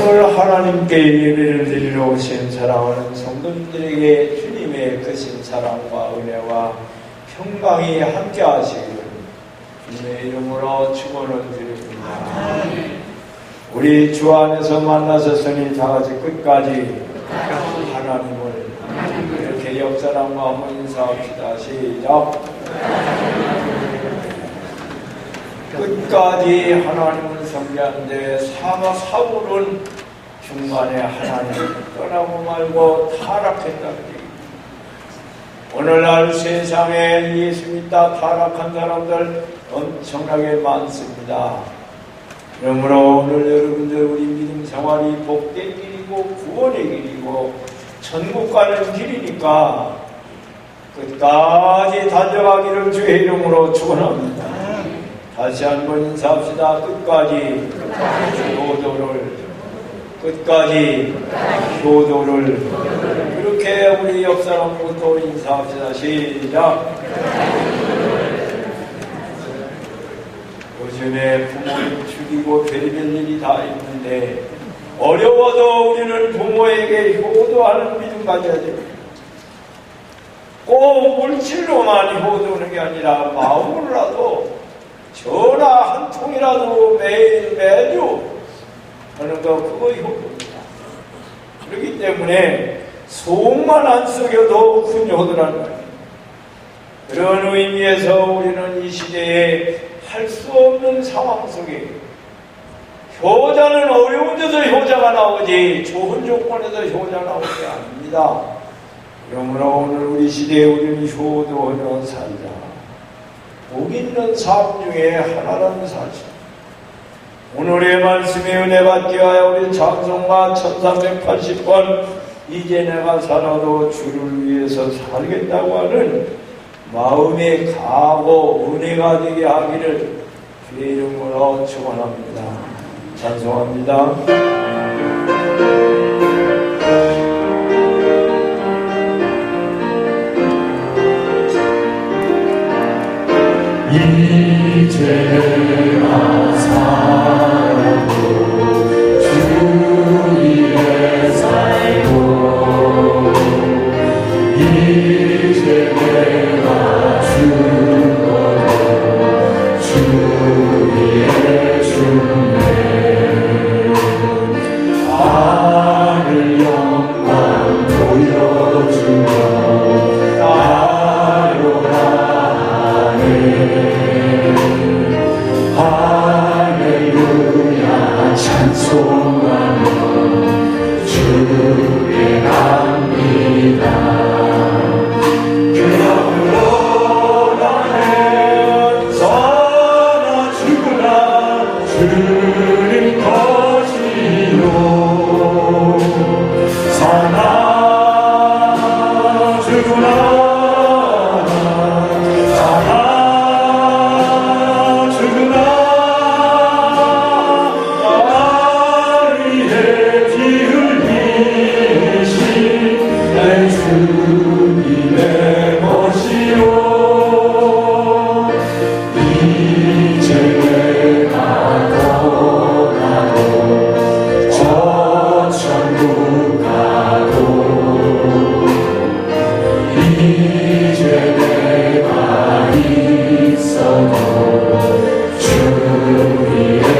오늘 하나님께 예배를 드리러 오신 사랑하는 성도님들에게 주님의 크신 사랑과 은혜와 평강이 함께 하시기를 주님의 이름으로 축원을 드립니다. 우리 주 안에서 만나셨으니 다같이 끝까지 하나님을 이렇게 옆 사람과 한번 인사합시다. 시작. 끝까지 하나님을 섬기는데 사울은 중간에 하나님을 떠나고 말고 타락했다는 얘기입니다. 오늘날 세상에 예수 믿다 타락한 사람들 엄청나게 많습니다. 그러므로 오늘 여러분들 우리 믿음 생활이 복된 길이고 구원의 길이고 천국 가는 길이니까 끝까지 달려가기를 주의 이름으로 축원합니다. 다시 한번 인사합시다. 끝까지 효도를 그렇게 우리 옆 사람부터 인사합시다. 시작. 요즘에 부모님 죽이고 별별 일이 다 있는데 어려워도 우리는 부모에게 효도하는 믿음 가져야 됩니다. 꼭 물질로만 효도하는 게 아니라 마음으로라도 전화 한 통이라도 매주 하는 거 그거 효도입니다. 그렇기 때문에 속만 안 썩여도 큰 효도라는 거예요. 그런 의미에서 우리는 이 시대에 할 수 없는 상황 속에 효자는 어려운 데서 효자가 나오지 좋은 조건에서 효자 나오지 않습니다. 그러므로 오늘 우리 시대에 우리는 효도하는 살자. 복 있는 삶 중에 하나라는 사실. 오늘의 말씀에 은혜 받게 하여 우리 찬송가 1380번 이제 내가 살아도 주를 위해서 살겠다고 하는 마음의 각오, 은혜가 되게 하기를 주의 이름으로 축원합니다. 찬송합니다. 이제 내가 살아도 주 위에 살고 이제 내가 죽어도 주 위에 죽네. 하늘 영광 보여주며 찬송하며 주께 갑니다. 그러므로 나는 사나 죽으나 주님 것이요 사나 죽으나 주님의 것이요 이제 내가 떠나도 저 천국 가도 이제 내가 있어도 주 위에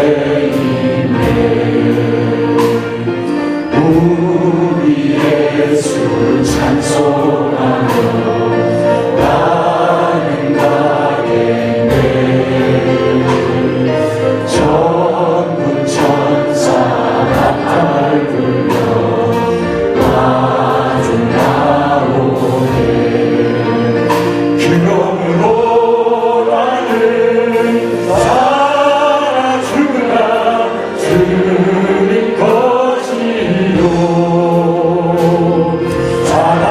있네. 우리 예수 찬송하며 나는 가겠네. 전군 천사 나팔 불며 마주 나오네. 그러므로 나는 살아 죽으나 주님 것이요 사나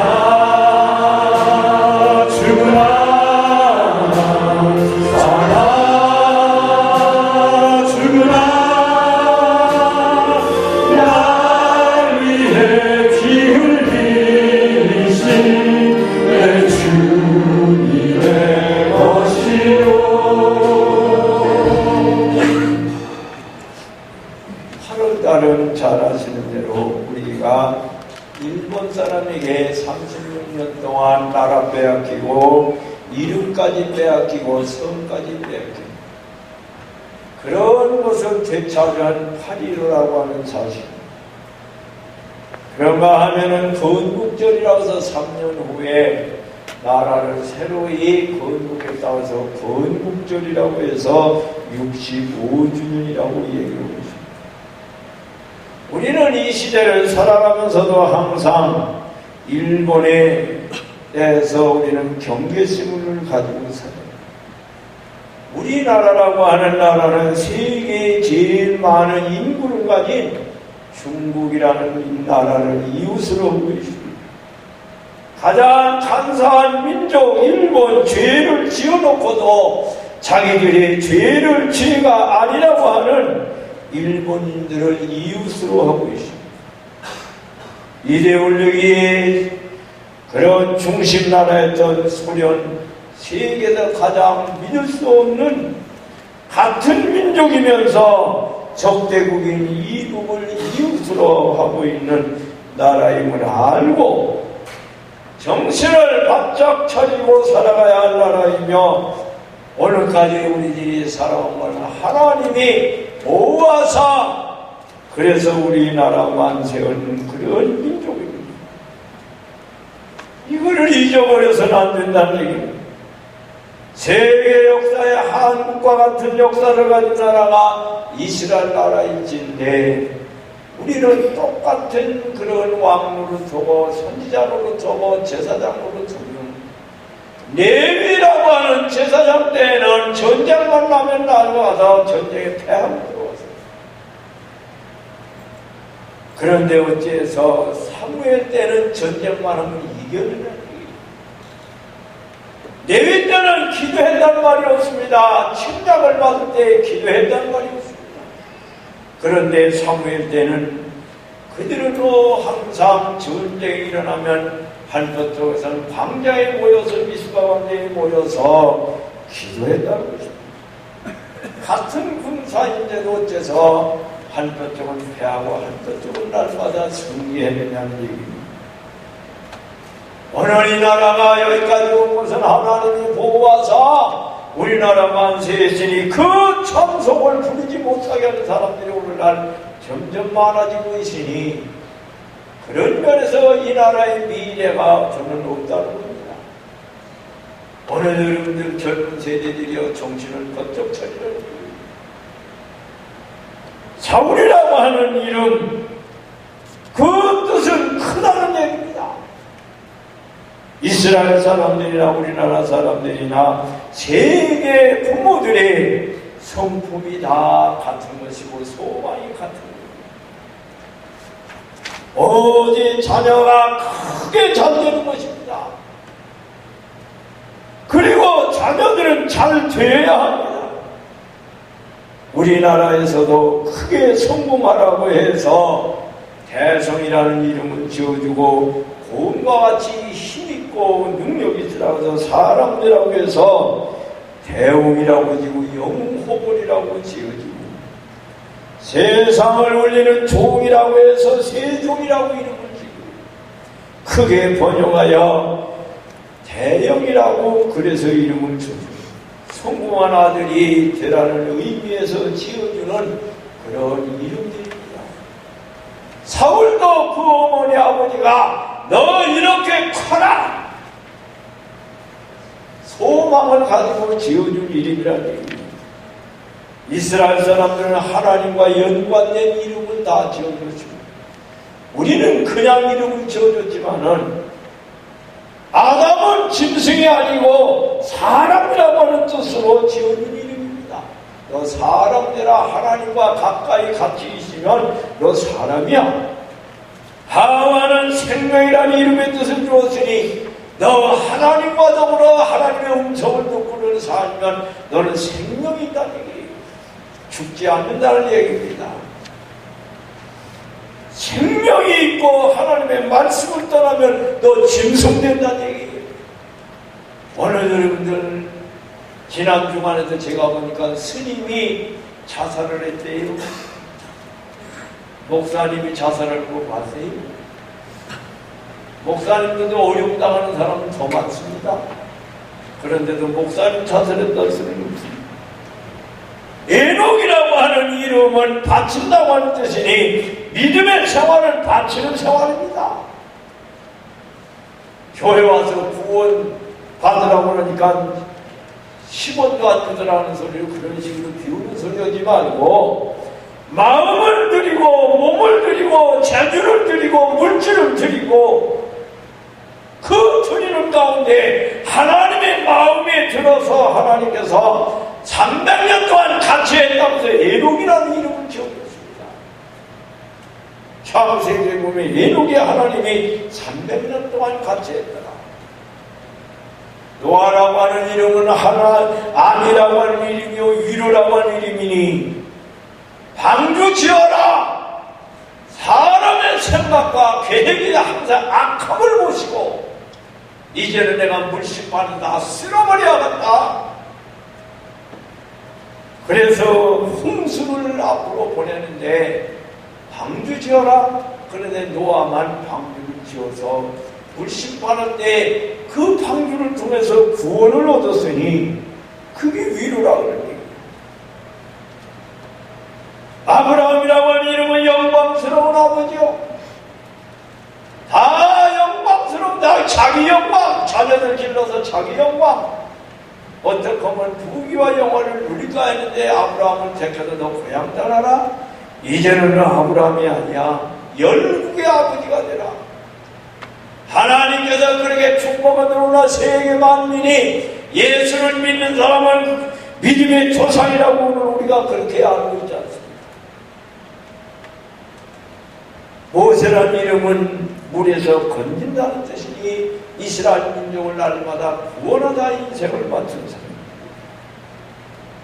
8월달은 잘 아시는 대로 우리가 일본 사람에게 36년 동안 나라 빼앗기고 이름까지 빼앗기고 성까지 빼앗기고 그런 것을 되찾은 8.15라고 하는 사실. 그런가 하면은 건국절이라고 해서 3년 후에 나라를 새로이 건국했다고 해서 건국절이라고 해서 65주년이라고 얘기하고 있습니다. 우리는 이 시대를 살아가면서도 항상 일본에 대해서 우리는 경계심을 가지고 살아요. 우리나라라고 하는 나라는 세계에 제일 많은 인구를 가진 중국이라는 나라를 이웃으로 하고 있습니다. 가장 간사한 민족 일본, 죄를 지어놓고도 자기들이 죄를 죄가 아니라고 하는 일본인들을 이웃으로 하고 있습니다. 이데올로기의 그런 중심 나라였던 소련, 세계에서 가장 믿을 수 없는 같은 민족이면서 적대국인 이국을 이웃으로 하고 있는 나라임을 알고 정신을 바짝 차리고 살아가야 할 나라이며 오늘까지 우리들이 살아온 걸 하나님이 보호하사 그래서 우리나라 만세한 그런 민족입니다. 이거를 잊어버려서는 안 된다는 얘기입니다. 세계 역사에 한국과 같은 역사를 가진 나라가 이스라엘 나라일진데 우리는 똑같은 그런 왕으로 두고 선지자로 두고 제사장으로 두고 레위라고 하는 제사장 때에는 전쟁만 나면 나가서 전쟁에 패하고 들어왔어요. 그런데 어째서 사무엘 때는 전쟁만 하면 이겨내는 레위 때는 기도했다는 말이 없습니다. 침략을 받을 때 기도했다는 말이 없습니다. 그런데 사무엘 때는 그들은 항상 전쟁이 일어나면 한것 쪽에서는 광장에 모여서 미스바 광장에 모여서 기도했다는 것입니다. 같은 군사인데도 어째서 한것 쪽은 패하고 한것 쪽은 날마다 승리해내냐는 얘기입니다. 오늘 이 나라가 여기까지 온 것은 하나님이 보호하사 우리나라 만세했으니 그 참속을 부르지 못하게 하는 사람들이 오늘날 점점 많아지고 있으니 그런 면에서 이 나라의 미래가 저는 없다는 겁니다. 오늘 여러분들 젊은 세대들이여 정신을 번쩍 차리라는 겁니다. 사울이라고 하는 이름 그 뜻은 크다는 얘기입니다. 이스라엘 사람들이나 우리나라 사람들이나 세계 부모들의 성품이 다 같은 것이고 소망이 같은 것입니다. 오직 자녀가 크게 잘 되는 것입니다. 그리고 자녀들은 잘 되어야 합니다. 우리나라에서도 크게 성공하라고 해서 대성이라는 이름을 지어주고 고음과 같이 힘있고 능력이 있으라고 해서 사람들이라고 해서 대웅이라고 지고 영호벌이라고 지어지고 세상을 울리는 종이라고 해서 세종이라고 이름을 지고 크게 번영하여 대영이라고 그래서 이름을 주고 성공한 아들이 되라는 의미에서 지어주는 그런 이름들입니다. 사울도 그 어머니 아버지가 너 이렇게 커라 소망을 가지고 지어준 이름이라는 얘기입니다. 이스라엘 사람들은 하나님과 연관된 이름을 다 지어줬습니다. 우리는 그냥 이름을 지어줬지만은 아담은 짐승이 아니고 사람이라고 하는 뜻으로 지어준 이름입니다. 너 사람 되라 하나님과 가까이 같이 있으면 너 사람이야. 하와는 생명이라는 이름의 뜻을 주었으니 너 하나님과 더불어 하나님의 음성을 듣고는 살면 너는 생명이 있다는 얘기예요. 죽지 않는다는 얘기입니다. 생명이 있고 하나님의 말씀을 떠나면 너 짐승된다는 얘기예요. 오늘 여러분들 지난 주간에도 제가 보니까 스님이 자살을 했대요. 목사님이 자살할 거 봤어요? 목사님들도 어려움당하는 사람은 더 많습니다. 그런데도 목사님 자살했다는 소리는 없습니다. 에녹이라고 하는 이름은 바친다고 하는 뜻이니 믿음의 생활을 바치는 생활입니다. 교회 와서 구원 받으라고 그러니까 10원도 안 주더라는 소리를 그런 식으로 비우는 소리 하지 말고 마음을 드리고 몸을 드리고 재주를 드리고 물질을 드리고 그 드리는 가운데 하나님의 마음에 들어서 하나님께서 300년 동안 같이 했다면서 에녹이라는 이름을 지어줬습니다. 창세기에 보면 에녹의 하나님이 300년 동안 같이 했더라. 노아라고 하는 이름은 암이라고 하는 이름이요 위로라고 하는 이름이니 방주 지어라. 사람의 생각과 계획이 항상 악함을 보시고 이제는 내가 물심판을 다 쓸어버려야겠다. 그래서 홍수를 앞으로 보내는데 방주 지어라. 그런데 노아만 방주를 지어서 물심판한테 그 방주를 통해서 구원을 얻었으니 그게 위로라고 그러는 거예요. 아브라함이라고 하는 이름은 영광스러운 아버지요. 다 영광스러운, 다 자기 영광, 자녀들 길러서 자기 영광. 어떻게 하면 부귀와 영화를 누릴까 했는데 아브라함을 택해서 너 고향 떠나라. 이제는 아브라함이 아니야. 열국의 아버지가 되라. 하나님께서 그렇게 축복을 들어오나 세계 만민이 예수를 믿는 사람은 믿음의 조상이라고 오늘 우리가 그렇게 알고 있지 않습니까? 모세라는 이름은 물에서 건진다는 뜻이니 이스라엘 민족을 날마다 구원하다 인생을 바친 사람.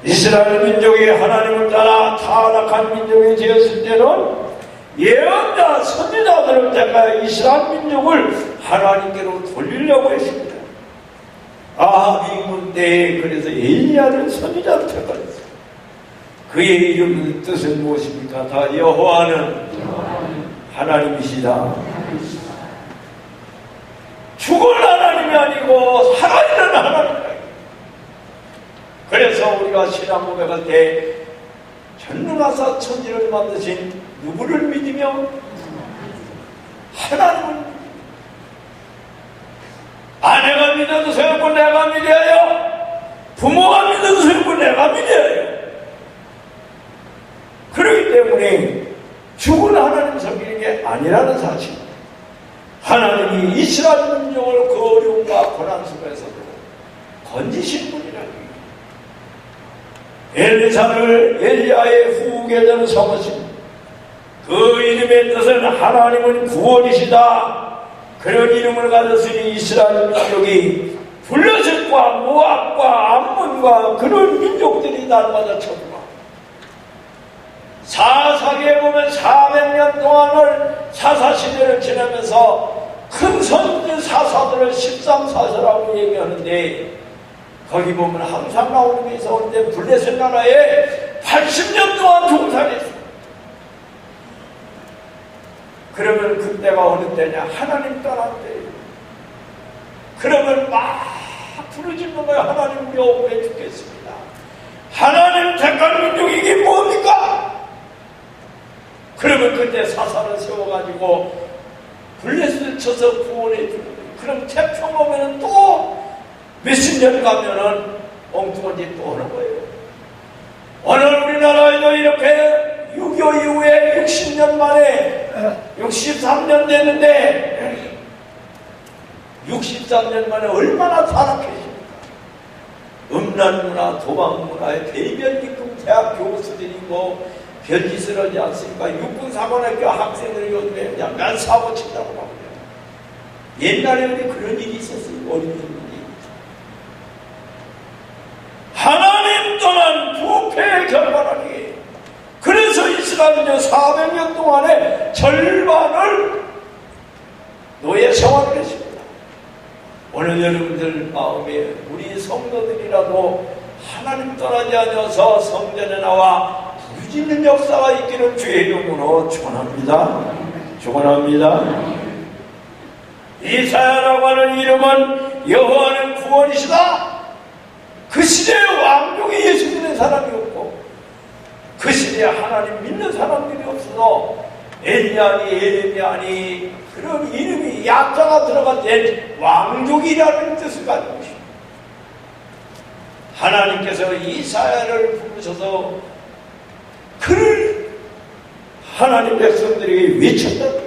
이스라엘 민족이 하나님을 따라 타락한 민족이 되었을 때는 예언자, 선지자들을 택하여 이스라엘 민족을 하나님께로 돌리려고 했습니다. 아합이 문 때에 그래서 엘리야를 선지자로 택하였어요. 그의 이름 뜻은 무엇입니까? 다 여호와는 하나님이시다. 죽은 하나님이 아니고 살아있는 하나님이다. 그래서 우리가 신앙 고백할 때 전능하사 천지를 만드신 누구를 믿으며 하나님을 믿으며 아내가 믿어도 소용없고 내가 믿어요. 부모가 믿어도 소용없고 내가 믿어요. 그렇기 때문에 죽은 하나님 섬기는 게 아니라는 사실. 하나님이 이스라엘 민족을 그 어려움과 고난 속에서도 건지신 분이라는 거예요. 엘리사를 엘리야의 후계자로 삼으신 그 이름의 뜻은 하나님은 구원이시다. 그런 이름을 가졌으니 이스라엘 민족이 블레셋과 모압과 암몬과 그런 민족들이 날마다 쳐들어와. 사사기에 보면 400년 동안을 사사시대를 지나면서 큰 선지 사사들을 13사사라고 얘기하는데 거기 보면 항상 나오는 게 있었는데 블레셋 나라에 80년 동안 종살이했어요. 그러면 그때가 어느 때냐? 하나님 떠난 때예요. 그러면 막 부르짖는 거예요. 하나님 우리 억울해 죽겠습니다. 하나님 택한 민족이 이게 뭡니까? 그러면 그때 사사를 세워가지고 블레셋을 쳐서 구원해 주는 거예요. 그럼 태평 오면은 또 몇십 년 가면은 엉뚱한 짓 또 하는 거예요. 오늘 우리나라에도 이렇게 6.25 이후에 60년 만에 63년 됐는데 63년 만에 얼마나 타락했습니까? 음란문화, 도박문화에 대변기금 대학 교수들이 뭐 별짓을 하지 않습니까? 육군사관학교 학생들이 요즘에 그냥 난 사고 친다고 합니다. 옛날에 우리 그런 일이 있었어요. 어린이들이. 하나님 떠난 부패의 결과라니. 그래서 이스라엘은 400년 동안의 절반을 노예 생활을 했습니다. 오늘 여러분들 마음에 우리 성도들이라도 하나님 떠나지 않아서 성전에 나와 뒤집는 역사가 있기를 주의 이름으로 축원합니다. 축원합니다. 이사야라고 하는 이름은 여호와는 구원이시다. 그 시대에 왕족이 예수 믿는 사람이 없고 그 시대에 하나님 믿는 사람들이 없어서 엘리야니 에레미야니 그런 이름이 약자가 들어간 왕족이라는 뜻을 가지고 있습니다. 하나님께서 이사야를 부르셔서 그를 하나님 백성들에게 외쳤다.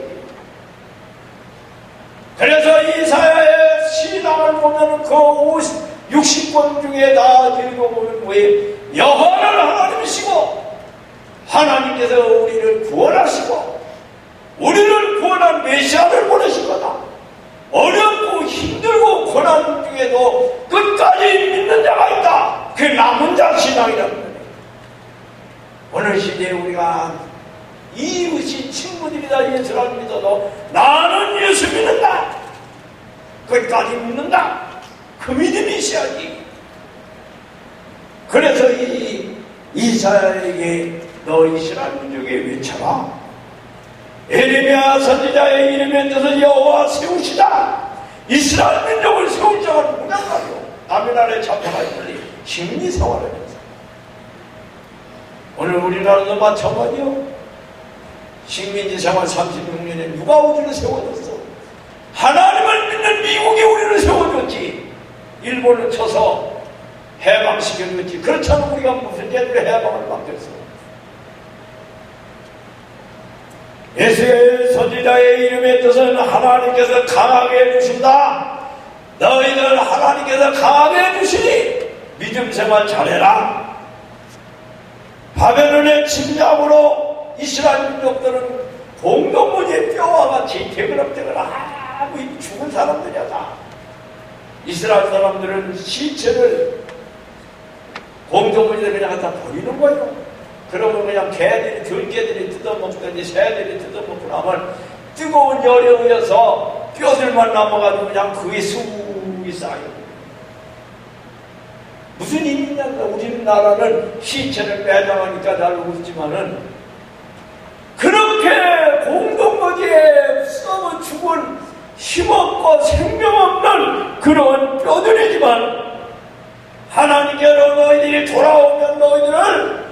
그래서 이사야의 신앙을 보면 그 60권 중에 다 읽어보면 뭐예요? 여호와는 하나님이시고 하나님께서 우리를 구원하시고 우리를 구원한 메시아를 보내실 거다. 어렵고 힘들고 고난 중에도 끝까지 믿는 자가 있다. 그게 남은 자 신앙이라는 거예요. 어느 시대에 우리가 이웃이 친구들이다 예수를 믿어도 나는 예수 믿는다. 끝까지 믿는다. 그 믿음이 있어야지. 그래서 이 이사야에게 너 이스라엘 민족에 외쳐라. 에레미야 선지자의 이름에 뜻은 여호와 세우시다. 이스라엘 민족을 세울 자가 누구냐고요. 남의 나라에 잡혀가 있더니 심리 생활을 해서 오늘 우리나라도 마찬가지요. 식민지 생활 36년에 누가 우리를 세워줬어? 하나님을 믿는 미국이 우리를 세워줬지. 일본을 쳐서 해방시켜줬지. 그렇지 않으면 우리가 무슨 죄로 해방을 맡겼어? 예수의 선지자의 이름의 뜻은 하나님께서 강하게 해주신다. 너희들 하나님께서 강하게 해주시니 믿음 생활 잘해라. 바벨론의 침략으로 이스라엘 민족들은 공동무지의 뼈와 같이 대그럽대그럽 죽은 사람들이야 다. 이스라엘 사람들은 시체를 공동무지에 그냥 갖다 버리는 거예요. 그러면 그냥 개들이, 들개들이 뜯어먹든지 새들이 뜯어먹고 나면 뜨거운 열에 의해서 뼈들만 남아가지고 그냥 그게 수이 쌓여요. 무슨 의미냐? 우리나라는 시체를 매장하니까 잘 웃지만은 그렇게 공동거지에 썩어 죽은 힘없고 생명 없는 그런 뼈들이지만 하나님께로 너희들이 돌아오면 너희들을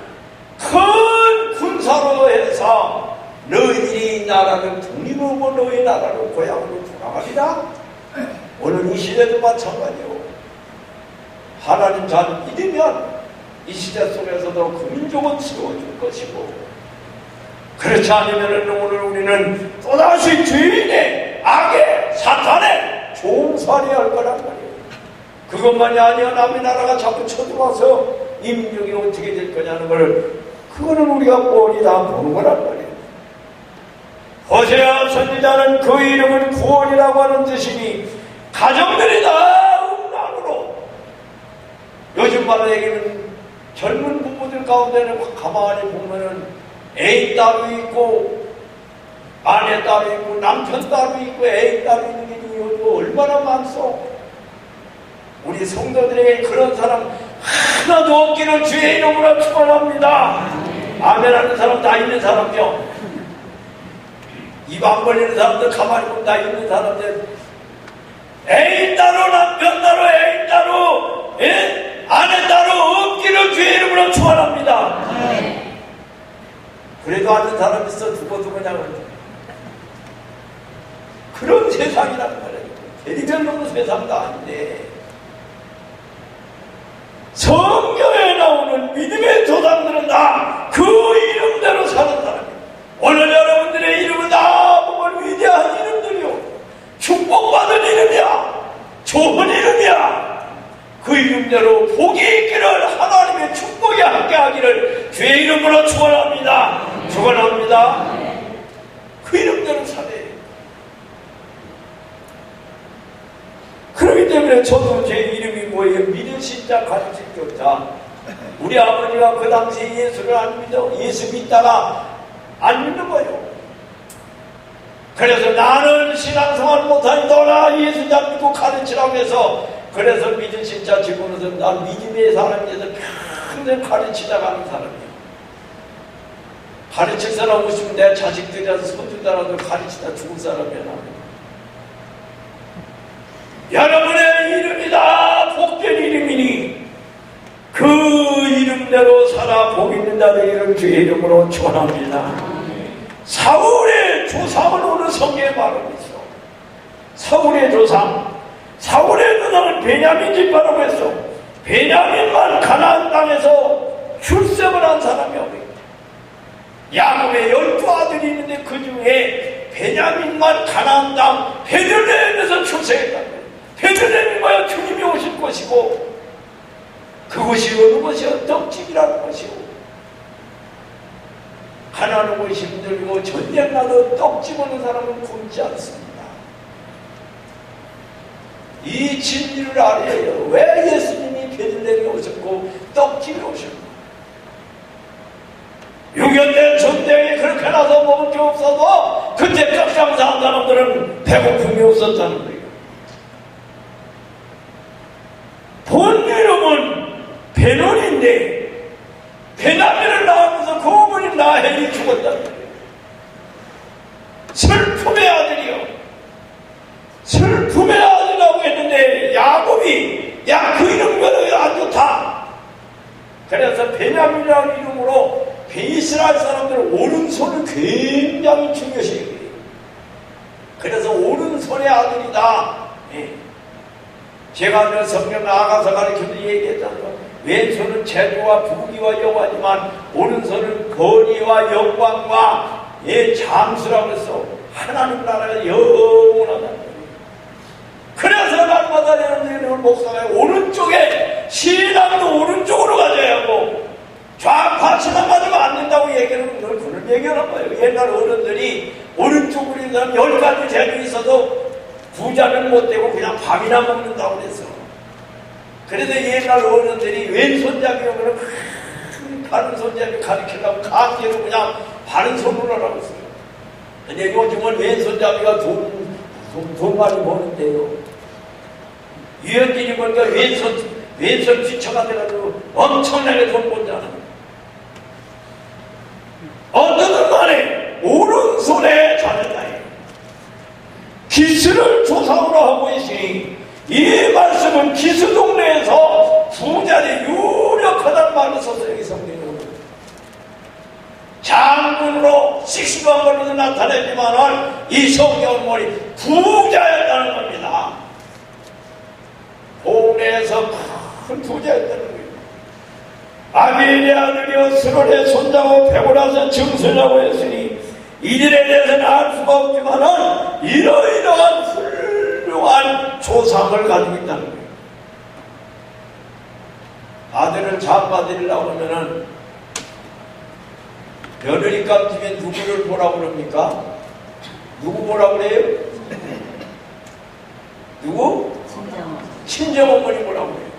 큰 군사로 해서 너희들이 나라를 독립하고 너희 나라를 고향으로 돌아갑니다. 오늘 이 시대도 마찬가지요. 하나님 잘 믿으면 이 시대 속에서도 그 민족은 세워줄 것이고 그렇지 않으면 오늘 우리는 또다시 죄인의 악의 사탄의 종살이 할 거란 말이에요. 그것만이 아니야. 남의 나라가 자꾸 쳐들어와서 이 민족이 어떻게 될 거냐는 걸 그거는 우리가 뻔히 다 보는 거란 말이에요. 호세아 선지자는 그 이름은 구원이라고 하는 뜻이니 가정들이 다 음란으로 요즘 말로 얘기는 젊은 부부들 가운데는 가만히 보면은 애인 따로 있고 아내 따로 있고 남편 따로 있고 애인 따로 있는 게 요즘 얼마나 많소. 우리 성도들에게 그런 사람 하나도 없기를 주의 이름으로 축원합니다. 아멘하는 사람 다 있는 사람이요. 입 안 벌리는 사람들 가만히 보면 다 있는 사람들 애인 따로 남편 따로 애인 따로 아내 따로 없기를 주의 이름으로 축원합니다. 그래도 아는 사람 있어 두고두고 그냥 그런 세상이란 말이에요. 대리별 놈의 세상도 아닌데 성경에 나오는 믿음의 조상들은 다 그 이름대로 사는 사람이에요. 오늘 여러분들의 이름은 다 보면 위대한 이름들이요. 축복받은 이름이야. 좋은 이름이야. 그 이름대로 복이 있기를 하나님의 축복이 함께하기를 주의 이름으로 축원합니다. 축원합니다. 그 이름대로 사네. 그렇기 때문에 저도 제 이름이 뭐예요? 믿으신 자 가르칠 교자. 우리 아버지가 그 당시에 예수를 안 믿어. 예수 믿다가 안 믿는 거예요. 그래서 나는 신앙생활 못하니 너나 예수 잘 믿고 가르치라고 해서 그래서 믿으신 자 집어넣어서 난 믿음의 사람에서 평생 가르치다가 하는 사람이에요. 가르칠 사람 없으면 내 자식들이라도 손주들라도 가르치다 죽을 사람이야. 여러분의 이름이 다 복된 이름이니 그 이름대로 살아 복 있는 자의 이름 주의 이름으로 축원합니다. 사울의 조상을 오늘 성경에 말하고 있어. 사울의 조상, 사울의 누나는 베냐민 집파라고 했어. 베냐민만 가나안 땅에서 출생을 한 사람이 없어요. 야곱의 12아들이 있는데 그 중에 베냐민만 가나안 땅 베들레헴에서 출생했단 말이에요. 베들레헴이 뭐야? 주님이 오실 곳이고 그곳이 어느 곳이요? 떡집이라는 곳이요. 가난한 곳이 힘들고 전쟁 나도 떡집 오는 사람은 굶지 않습니다. 이 진리를 알아야 해요. 왜 예수님이 베들레헴에 오셨고 떡집에 오셨고 6.25 전쟁이 그렇게 나서 먹을 게 없어도 그때 떡장사한 사람들은 배고픔이 없었다는 거예요. 본 이름은 베논인데 베냐민을 낳으면서 그 어머니 라헬이 죽었다는 거예요. 슬픔의 아들이요. 슬픔의 아들이라고 했는데 야곱이 야 그 이름은 안 좋다. 그래서 베냐민이라는 이름으로 이스라엘 사람들은 오른손을 굉장히 중요시 여겨요. 그래서 오른손의 아들이다. 제가 늘 성경 나가서 가르쳐도 얘기했잖아요. 왼손은 재주와 부귀와 영화지만 오른손은 권위와 영광과 장수라고 해서 하나님 나라가 영원하다는 거예요. 그래서 날마다 여러분들 목사가 오른쪽에 신앙도 오른쪽으로 가져야 하고 좌파 신앙 가지면 안 된다고 얘기하는 걸 그런 얘기하는 거예요. 옛날 어른들이 오른쪽으로 있는 사람 10가지 재주 있어도 부자는 못 되고 그냥 밥이나 먹는다고 그랬어. 그래서 옛날 어른들이 왼손잡이 오면 바른 손잡이 가르치려고 강제로 그냥 바른 손으로 하라고 했어요. 근데 요즘은 왼손잡이가 돈 많이 버는데요. 유현진이 보니까 왼손 뒤쳐가 돼가지고 엄청나게 돈 번잖아. 어떤 간에 오른손에 잘했다. 기스를 조상으로 하고 있으니 이 말씀은 기스 동네에서 부자리 유력하다는 말을 써서 여기 성경에 옵니다. 장군으로 씩씩한 걸로도 나타내지만 이 성경은 뭐니 부자였다는 겁니다. 동네에서 큰 부자였다는 거예요. 아비엘의 아들이여 스롤의 손자고 베고라서 증손이라고 했으니 이들에 대해서는 알 수가 없지만은 이러이러한 훌륭한 조상을 가지고 있다는 거예요. 아들을 장가드리려고 하면은 며느리감 중에 누구를 보라고 그럽니까? 누구 보라고 그래요? 누구? 친정어머니 보라고 그래요.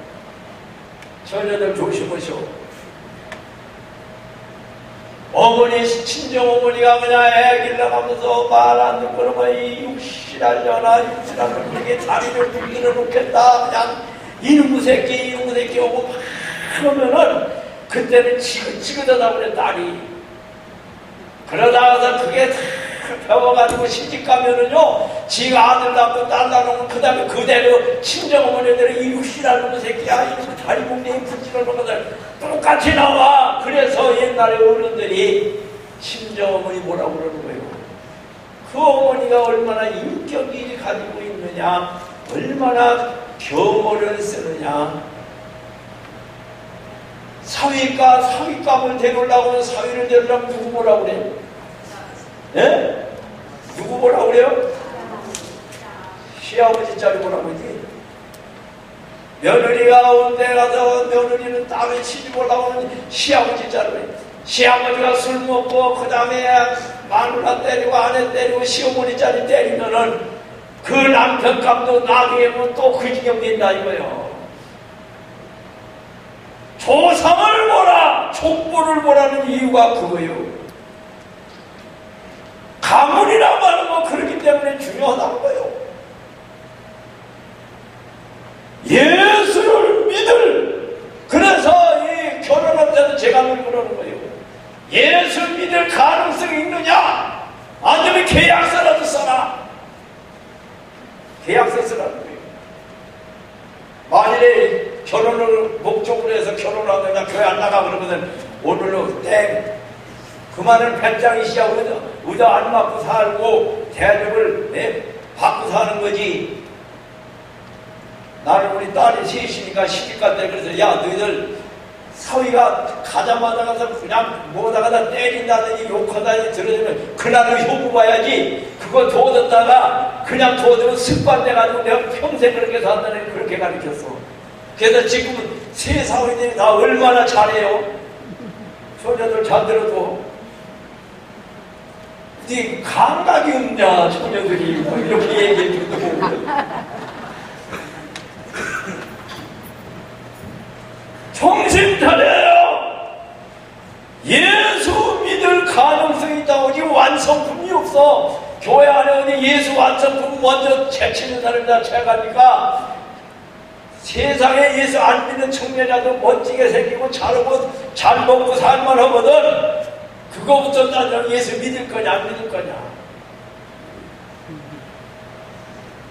처녀들 조심하셔. 어머니, 친정어머니가 그냥 애기를 나가면서 말 안 듣고 그러면 이 육실하려나 육실하면 그렇게 다리를 불리는 놓겠다. 그냥 이놈의 새끼 오고 막 그러면은 그때는 지긋지긋하다 그래 딸이. 그러다가서 그게 다 배워가지고 시집 가면은요 지가 아들 낳고 딸 낳으면 그 다음에 그대로 친정어머니들은 이 육실하는 새끼야 이놈의 다리 붕대에 붙이는 것들 똑같이 나와. 그래서 옛날에 어른들이 친정어머니 뭐라고 그러는 거예요. 그 어머니가 얼마나 인격이 가지고 있느냐, 얼마나 경호를 쓰느냐. 사위감을 데려오려고 하면 사위를 데려오려면 누구 뭐라고 그래? 예? 누구 뭐라고 그래요? 시아버지 자리 뭐라고 그러지? 며느리가 온 데 가서 며느리는 딸을 치지 보려고 하면 시아버지 자리 그래. 시아버지가 술 먹고 그 다음에 마누라 때리고 아내 때리고 시어머니 자리 때리면은 그 남편감도 나중에 또 그 지경 된다 이거예요. 조상을 보라, 족보를 보라는 이유가 그거예요. 가문이라고 하는 거 그렇기 때문에 중요하다는 거예요. 예수를 믿을. 그래서 이 결혼할 때도 제가 늘 그러는 거예요. 예수 믿을 가능성이 있느냐? 안 되면 계약서라도 써라. 계약서 쓰라는 거예요. 만일에 결혼을 목적으로 해서 결혼하거나 교회 안 나가 그러면은 오늘로 땡. 그만은 배짱이시야. 의자 안 맞고 살고 대접을 받고 사는 거지. 나는 우리 딸이 셋이니까 시집갈 때 그래서 야 너희들 사위가 가자마자 가서 그냥 뭐다가 때린다든지 욕하다든지 들어주면 그날을 효부 봐야지. 그거 둬뒀다가 그냥 둬두면 습관돼가지고 내가 평생 그렇게 산다는 그렇게 가르쳤어. 그래서 지금은 세 사위들이 다 얼마나 잘해요. 소녀들 잘 들어도 네 감각이 없냐 소녀들이 뭐 이렇게 얘기해 주고 정신 차려요. 예수 믿을 가능성이 있다고 지금 완성품이 없어. 교회 안에 어디 예수 완성품 먼저 채치는 사람이 다 채가니까 세상에 예수 안 믿는 청년이라도 멋지게 생기고 잘하고 잘 먹고 살만 하거든. 그거부터 따져 예수 믿을 거냐 안 믿을 거냐.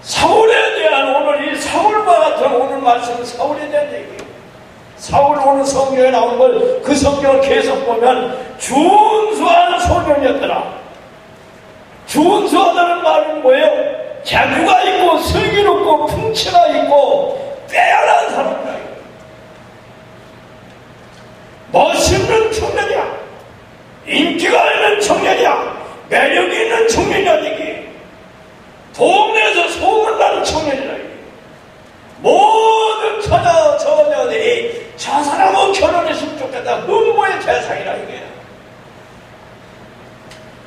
사울에 대한 오늘 이 사울과 같은 오늘 말씀은 사울에 대한 얘기예요. 사울 오늘 성경에 나오는 걸 그 성경을 계속 보면 준수한 소년이었더라. 준수하다는 말은 뭐예요? 자유가 있고 슬기롭고 풍채가 있고 빼어난 사람이다. 멋있는 청년이야. 인기가 있는 청년이야. 매력이 있는 청년이야. 이게 동네에서 소문나는 청년이다. 이게. 모든 처녀들이 저 사람은 결혼했으면 좋겠다. 음모의 대상이라 이게.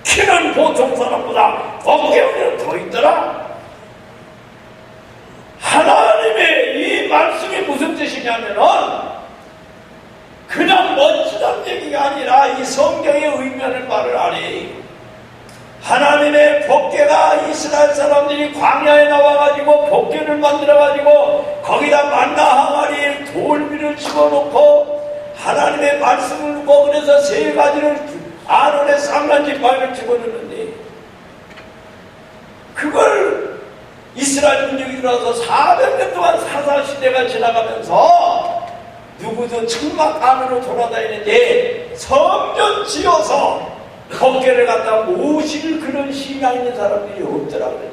키는 보통 사람보다 어깨가 더 있더라. 하나님의 이 말씀이 무슨 뜻이냐면은 그냥 멋지다는 얘기가 아니라 이 성경의 의미하는 말을 하니 하나님의 법궤가 이스라엘 사람들이 광야에 나와가지고 법궤를 만들어가지고 거기다 만나 항아리에 돌미를 집어넣고 하나님의 말씀을 놓고 그래서 세 가지를 아론의 상란지파를 집어넣는데 그걸 이스라엘 민족이 들어와서 400년 동안 사사시대가 지나가면서 누구도 천막 안으로 돌아다니는데 성전 지어서 법궤를 갖다 모실 그런 신앙 있는 사람들이 없더라 그러니.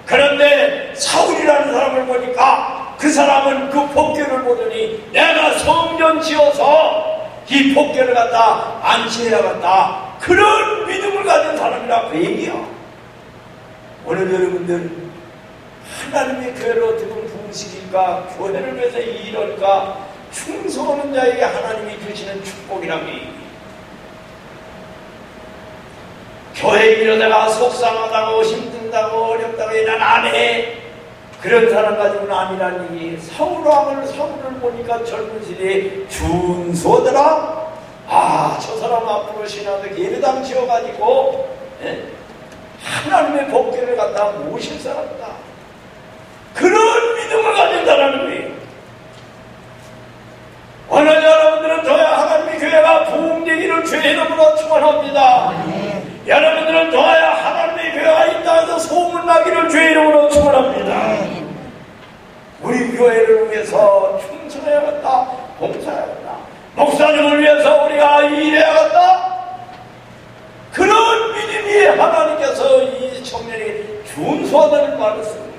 그런데 사울이라는 사람을 보니까 그 사람은 그 법궤를 보더니 내가 성전 지어서 이 법궤를 갖다 안치해야겠다 그런 믿음을 가진 사람이라 그 얘기야. 오늘 여러분들 하나님의 교회를 어떻게 부으시니까 교회를 위해서 일할까 충성하는 자에게 하나님이 주시는 축복이라고 얘기해. 교회 이러다가 속상하다고 힘든다고 어렵다고 난 안 해. 그런 사람 가지고는 아니라는 얘기. 사울을 보니까 젊은 시대에 준수하더라. 아, 저 사람 앞으로 신앙을 예배당 지어가지고 하나님의 법궤를 갖다 모실 사람이다. 그런 믿음을 가진다는 거예요. 오늘 여러분들은 저야 하나님의 교회가 부흥되기를 주의 이름으로 축원합니다. 여러분들은 저야 하나님의 교회가 있다 해서 소문나기를 주의 이름으로 축원합니다. 우리 교회를 위해서 충성해야겠다. 봉사해야겠다. 목사님을 위해서 우리가 일해야겠다. 그런 믿음이 하나님께서 이 청년에게 준수하다는 말을 쓰는 거예요.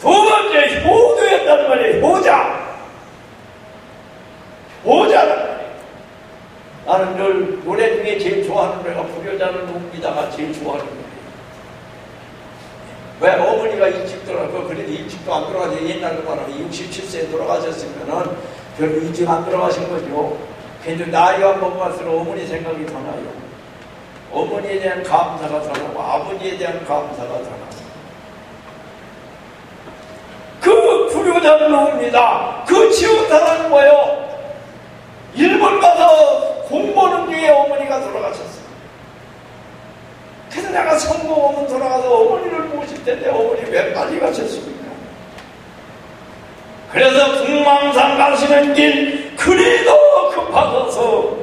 두 번째 효도했다는 말이에요. 효자라는 말이에요. 나는 늘 노래 중에 제일 좋아하는 노래가 불효자는 웁니다가 제일 좋아하는 노래예요. 왜 어머니가 일찍 돌아가고 그래도 일찍도 안 돌아가죠. 옛날로 말하면 67세에 돌아가셨으면은 별로 일찍 안 돌아가신 거죠. 근데 나이가 먹을수록 어머니 생각이 더 나요. 어머니에 대한 감사가 더 나고 아버지에 대한 감사가 더 나고 그 불효자를 놓습니다. 그 지은 사람은 뭐예요? 일본 가서 공부하는 중에 어머니가 돌아가셨어요. 그래서 내가 성공하면 돌아가서 어머니를 모실 텐데 어머니 왜 빨리 가셨습니까? 그래서 북망산 가시는 길 그리도 급하셔서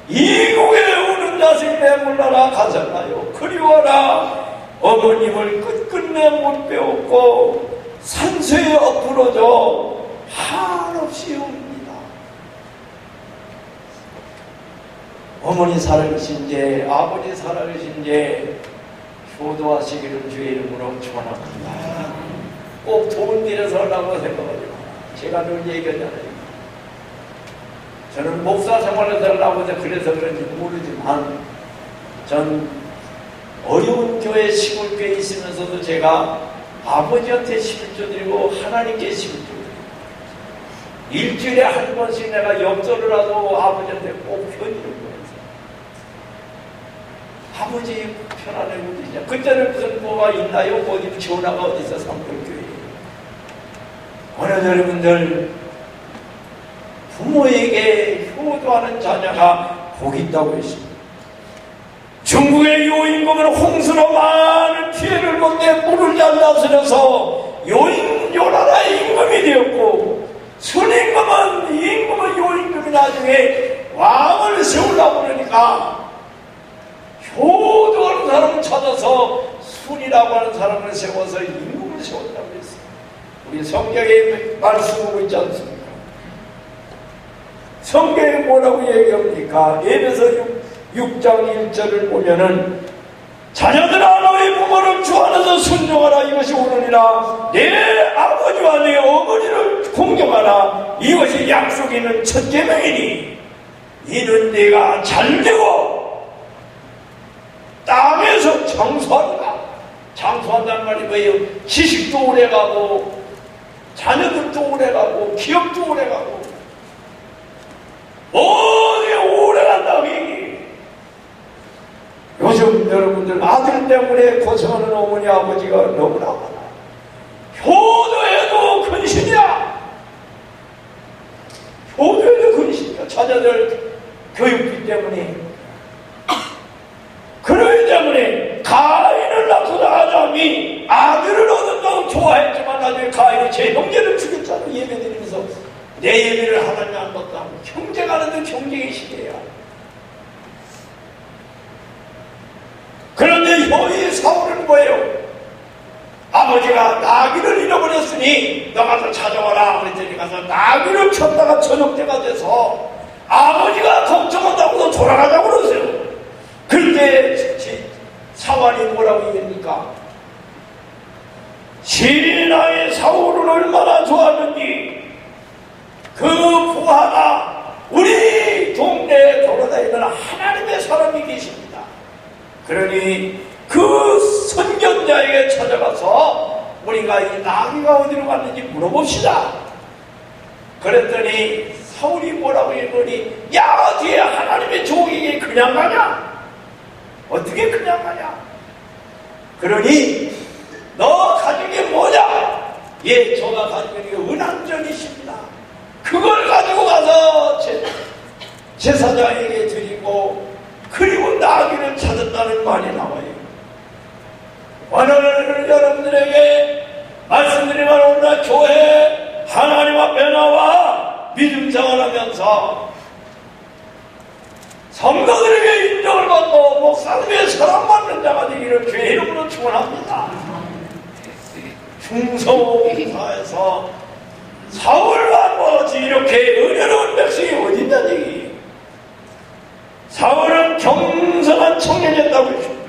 이국에 우는 자식 내몰라라 가졌나요? 그리워라. 어머님을 끝끝내 못 배웠고 산소에 엎으러져 한없이 웁니다. 어머니 살아계신지 아버지 살아계신지 효도하시기를 주의 이름으로 축원합니다. 꼭 좋은 일에서 하려고 생각하지 마. 제가 늘 얘기하잖아요. 저는 목사 생활을 하려고 해서 그래서 그런지 모르지만 전 어려운 교회 시골교회에 있으면서도 제가 아버지한테 11조 드리고 하나님께 11조 드리고 일주일에 한 번씩 내가 엽서를 하고 아버지한테 꼭 편지를 보냈어요. 아버지 편안해 보이냐. 그때는 무슨 뭐가 있나요? 어디 전화가 어디서 삼돌교회. 어느 여러분들 부모에게 효도하는 자녀가 복이 있다고 했습니다. 중국의 요임금은 홍수로 많은 피해를 본데 물을 잘 다스려서 요나라의 임금이 되었고 순임금은 요임금이 나중에 왕을 세우려고 그러니까 효도하는 사람을 찾아서 순이라고 하는 사람을 세워서 임금을 세웠다고 했어요. 우리 성경에 말씀하고 있지 않습니까? 성경에 뭐라고 얘기합니까? 에베소 6장 1절을 보면은 자녀들아 너희 부모를 주 안에서 순종하라. 이것이 오느니라. 내 아버지와 내 어머니를 공경하라. 이것이 약속 있는 첫 계명이니 이는 네가 잘되고 땅에서 장수한다. 장수한다는 말이 뭐예요? 지식도 오래가고 자녀들도 오래가고 기업도 오래가고 어디 오래간다고 얘기. 요즘 여러분들 아들 때문에 고생하는 어머니 아버지가 너무나 많아요. 효도해도 근심이야. 효도해도 근심이야. 자녀들 교육비 때문에. 그러기 때문에 가인을 낳고 아담이 아들을 얻었다고 좋아했지만 나중에 가인이 제 형제를 죽였잖아요. 예배드리면서 내 예배를 하나님 안 받다고. 형제가 하는데 경쟁의 시대야. 그런데 이 사울은 뭐예요? 아버지가 나귀를 잃어버렸으니 너 가서 찾아와라. 그랬더니 가서 나귀를 쳤다가 저녁 때가 돼서 아버지가 걱정한다고 돌아가자고 그러세요. 그때 사환이 뭐라고 얘기합니까? 시리나의 사울은 얼마나 좋았는지 그 부하가 우리 동네에 돌아다니는 하나님의 사람이 계십니다. 그러니 그 선견자에게 찾아가서 우리가 이 나귀가 어디로 갔는지 물어봅시다. 그랬더니 사울이 뭐라고 했더니 야 어떻게 하나님의 종에게 그냥 가냐? 어떻게 그냥 가냐? 그러니 너 가진 게 뭐냐? 예, 저가 가지고 있는 게 은왕전이십니다. 그걸 가지고 가서 제사장에게 드리고 그리고 나귀를 찾았다는 말이 나와요. 오늘 여러분들에게 말씀드리면 오늘 교회 하나님 앞에 나와 믿음 생활하면서 성도들에게 인정을 받고 목사님의 사랑받는 자가 되기를 주의 이름으로 축원합니다. 중성사에서 사울과 뭐지 이렇게 은혜로운 백성이 어딨냐는 얘기. 사울은 경성한 청년이었다고 했습니다.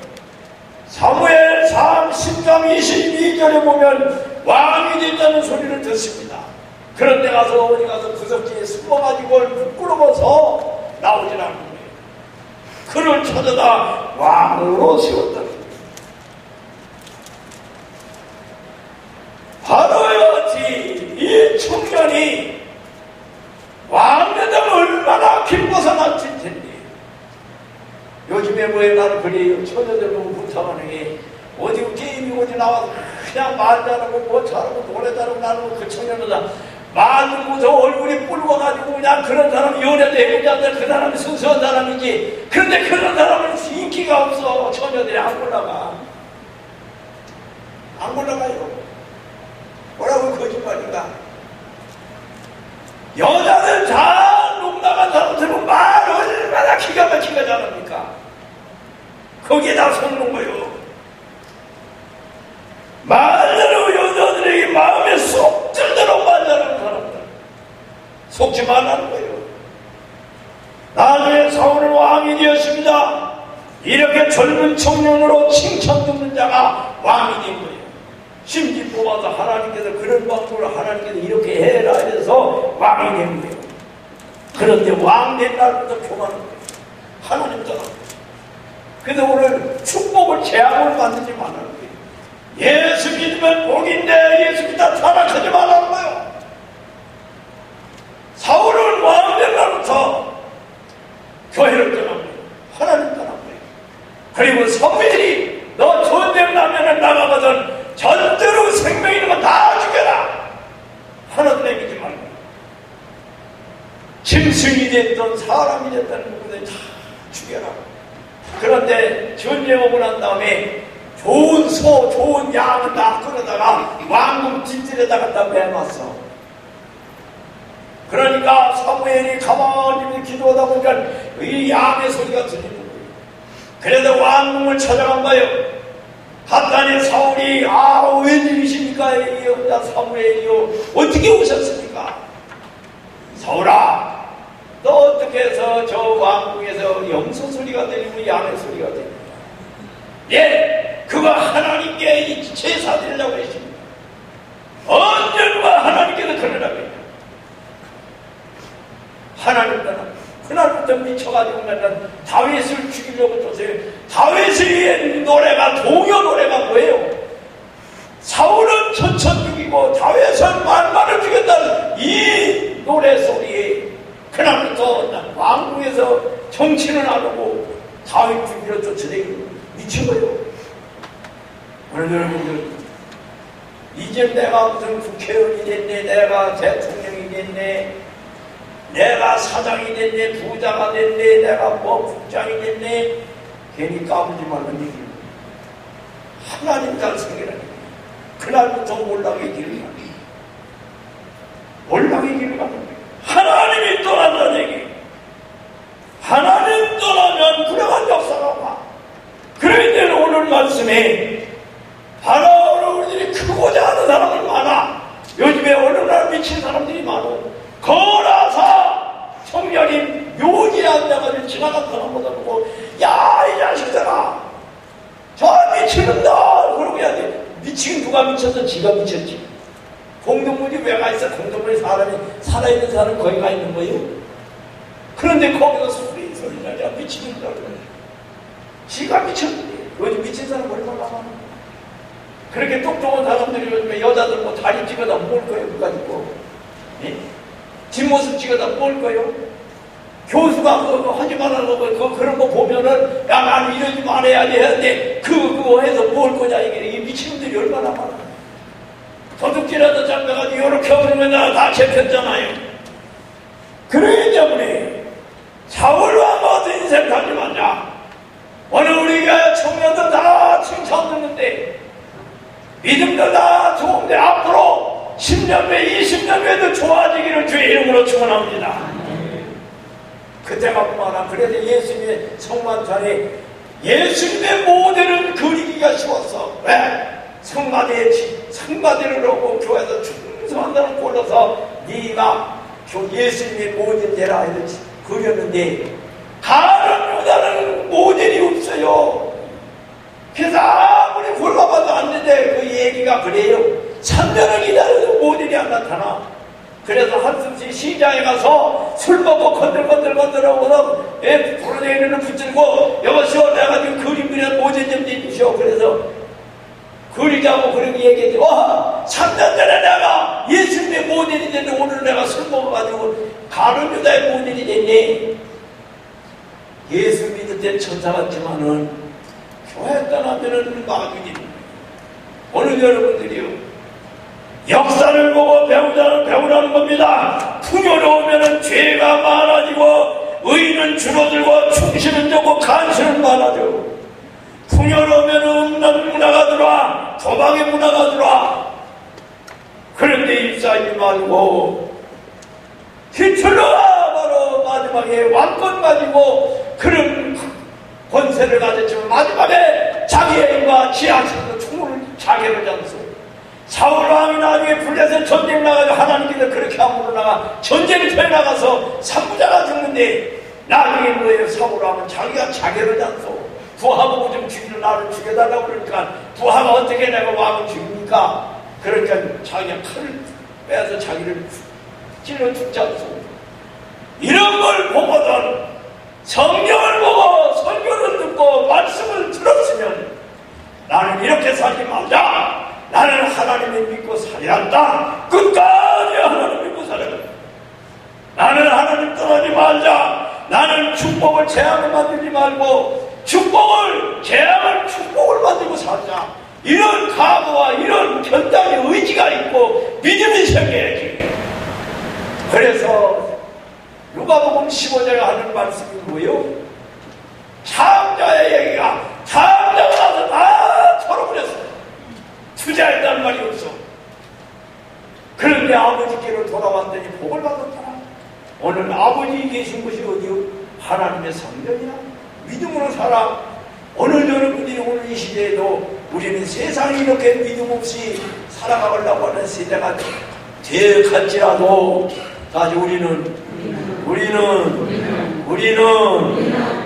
사무엘상 10장 22절에 보면 왕이 됐다는 소리를 듣습니다. 그런데 가서 어디 가서 구석지에 숨어가지고 부끄러워서 나오질 않는 거예요. 그를 찾아다 왕으로 세웠다. 바로였지. 이 청년이 왕되면 얼마나 기뻐서 났을 텐데. 요즘에 뭐에 나는 그래요. 처녀들 보고 부탁하는 게 어디 게임이 어디 나와서 그냥 말 잘하고 뭐 잘하고 노래 잘하고 나는 그 청년보다 말 듣고서 얼굴이 붉어가지고 그냥 그런 사람 연애도 해보지 않는 그 사람이 순수한 사람이지. 그런데 그런 사람은 인기가 없어. 처녀들이 안 올라가. 안 올라가요. 뭐라고 거짓말인가? 여자들 잘 농담한 사람들은 말 얼마나 기가 막히게 거기에다 속는 거요. 말대로 여자들에게 마음에 쏙 들도록 말하는 사람들 속지 말라는 거예요. 나중에 사울은 왕이 되었습니다. 이렇게 젊은 청년으로 칭찬 듣는 자가 왕이 된 거예요. 심지 뽑아서 하나님께서 그런 방법을 하나님께서 이렇게 해라 해서 왕이 된 거예요. 그런데 왕 된 날부터 교만한 거예요. 하나님 떠나. 그래서 오늘 축복을 제약을 만들지 말라는 거예요. 예수 믿으면 복인데 예수 믿다 타락하지 말라는 거예요. 사울은 왕 된 날부터 교회를 떠난 거예요. 하나님 떠난 거예요. 그리고 사무엘이 너 전쟁 나면은 나가거든 절대로 생명 있는 거 다 죽여라. 하나도 내미지 말고. 짐승이 됐든 사람이 됐든 누구든 다 죽여라. 그런데 전쟁 오고 난 다음에 좋은 소, 좋은 양을 다 끌어다가 왕궁 뒷뜰에다가 다 매놨어. 그러니까 사무엘이 가만히 기도하다 보니까 이 양의 소리가 들리는 거예요. 그래서 왕궁을 찾아간 거예요. 갔더니 사울이 웬일이십니까? 이 여자 사무엘이요. 어떻게 오셨습니까? 사울아, 너 어떻게 해서 저 왕궁에서 염소 소리가 들리고 양의 소리가 들리냐? 예, 그거 하나님께 제사 드리려고 했습니다. 언제 누가 하나님께서 그러라고 했냐? 하나님 떠나. 그날부터 미쳐가지고 나는 다윗을 죽이려고 쫓아요. 다윗의 노래가 동요 노래가 뭐예요? 사울은 천천 죽이고 다윗은 만만을 죽였다는 이 노래 소리에 그날부터 난 왕궁에서 정치는 안 하고 다윗 죽이려 쫓아내고 미친 거예요. 오늘 여러분들 이제 내가 무슨 국회의원이 됐네, 내가 대통령이 됐네, 내가 사장이 됐네, 부자가 됐네, 내가 뭐 국장이 됐네, 괜히 까불지 말는 얘기예요. 하나님 잘 생겨라는 거예요. 그날부터 몰락의 길을 가는 거예요. 몰락의 길을 가는 거예요. 하나님이 떠난다는 얘기예요. 하나님 떠나면 불행한 역사가 와. 그럴 때는 오늘 말씀에 바로 우리들이 크고자 하는 사람들 많아. 요즘에 어느 날 미친 사람들이 많아. 거라사 청년이 묘지에 앉아가지고 지나간 사람보다 보고 야 이 자식들아 저 미치는다 그러고 해야 돼. 미치긴 누가 미쳤어? 지가 미쳤지. 공동문이 왜 가 있어? 공동문이 사람이 살아있는 사람은 거기 가 있는 거예요. 그런데 거기서 소리 나냐 미치는다 그래. 지가 미쳤는데 요즘 미친 사람 얼마나 많아. 그렇게 똑똑한 사람들이 요즘에 여자들 뭐 다리 찍어다 뭘 거예요 그거 가지고. 예? 뒷모습 찍어다 뭘 거예요? 교수가 그거 하지 말라고 그런 거 보면은 야 나는 이러지 말아야지 했는데 그거 해서 뭘 거냐 이게 미친놈들이 얼마나 많아. 도둑질하다 잡혀가지고 이렇게 오면 다 잡혔잖아요. 그러기 때문에 사울왕 같은 인생 살지 말자. 오늘 우리가 청년들 다 칭찬 듣는데 믿음도 다 좋은데 앞으로 10년 후에 20년 후에도 좋아지기를 주의 이름으로 축원합니다. 그때가 그만하. 그래서 예수님의 성만찬에 예수님의 모델은 그리기가 쉬웠어. 왜? 성가대를 하고 교회에서 충성한다는 꼴로서 네가 예수님의 모델 되라 이렇게 그렸는데 다른 유다는 모델이 없어요. 그래서 아무리 골라봐도 안 되는데 그 얘기가 그래요. 3년을 기다려도 모델이 안 나타나. 그래서 한숨씩 시장에 가서 술 먹고 건들건들하고서 도로대기를 붙들고 여보시오 내가 지금 그림 그리는 모델 좀 내주시오. 그래서 그리자고 그렇게 얘기했지. 3년 전에 내가 예수님의 모델이 됐는데 오늘 내가 술 먹어가지고 가룟 유다의 모델이 됐네. 예수 믿을 때 천사 같지만은 교회 떠나면은 마귀님. 오늘 여러분들이요. 역사를 보고 배우라는 겁니다. 풍요로우면은 죄가 많아지고 의는 줄어들고 충실은 적고 간신은 많아져. 풍요로우면 음란 문화가 들어와. 도박의 문화가 들어와. 그런데 입사하지 말고 히틀러가 바로 마지막에 왕권 가지고 그런 권세를 가졌지만 마지막에 자기의 힘과 지하철로 총을 자기를 잡았어. 사울 왕이 나중에 불려서 전쟁 나가서 하나님께서 그렇게 함으로 나가 전쟁터에 나가서 산부자가 죽는데 나중에 뭐예요? 사울 왕은 자기가 자기를 잡소. 부하보고 좀 죽이는 나를 죽여달라고 그러니까 부하가 어떻게 내가 왕을 죽입니까? 그러니까 자기가 칼을 빼서 자기를 찔러 죽지 않소. 이런 걸 보거든 성경을 보고 설교를 듣고 말씀을 들었으면 나는 이렇게 살지 말자. 나는 하나님을 믿고 살아야 한다. 끝까지 하나님 믿고 살아야 한다. 나는 하나님 떠나지 말자. 나는 축복을 재앙을 만들지 말고 재앙을 축복을 만들고 살자. 이런 각오와 이런 결단의 의지가 있고 믿음이 생겨야지. 그래서 누가복음 15장에 하는 말씀이 뭐예요? 창자의 얘기가 창자가 나서 다 털어버렸어요. 투자했다는 말이 없어. 그런데 아버지께로 돌아왔더니 복을 받았더라. 오늘 아버지 계신 곳이 어디요? 하나님의 성전이야. 믿음으로 살아. 오늘 이 시대에도 우리는 세상이 이렇게 믿음 없이 살아가려고 하는 세대가 되어갈지라도 다시 우리는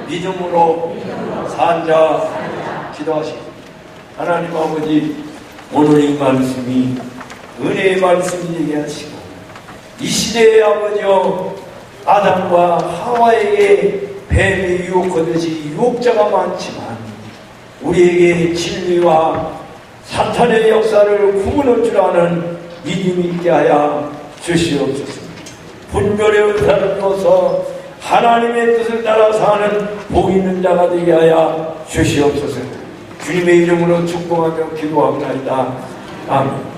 믿음으로 산자 기도하시고 하나님 아버지 오늘 이 말씀이 은혜의 말씀이 되게 하시고 이 시대의 아버지여 아담과 하와에게 뱀이 유혹하듯이 유혹자가 많지만 우리에게 진리와 사탄의 역사를 구분할 줄 아는 믿음이 있게 하여 주시옵소서. 분별의 은사를 주어서 하나님의 뜻을 따라 사는 복 있는 자가 되게 하여 주시옵소서. 주님의 이름으로 축복하며 기도합니다. 아멘.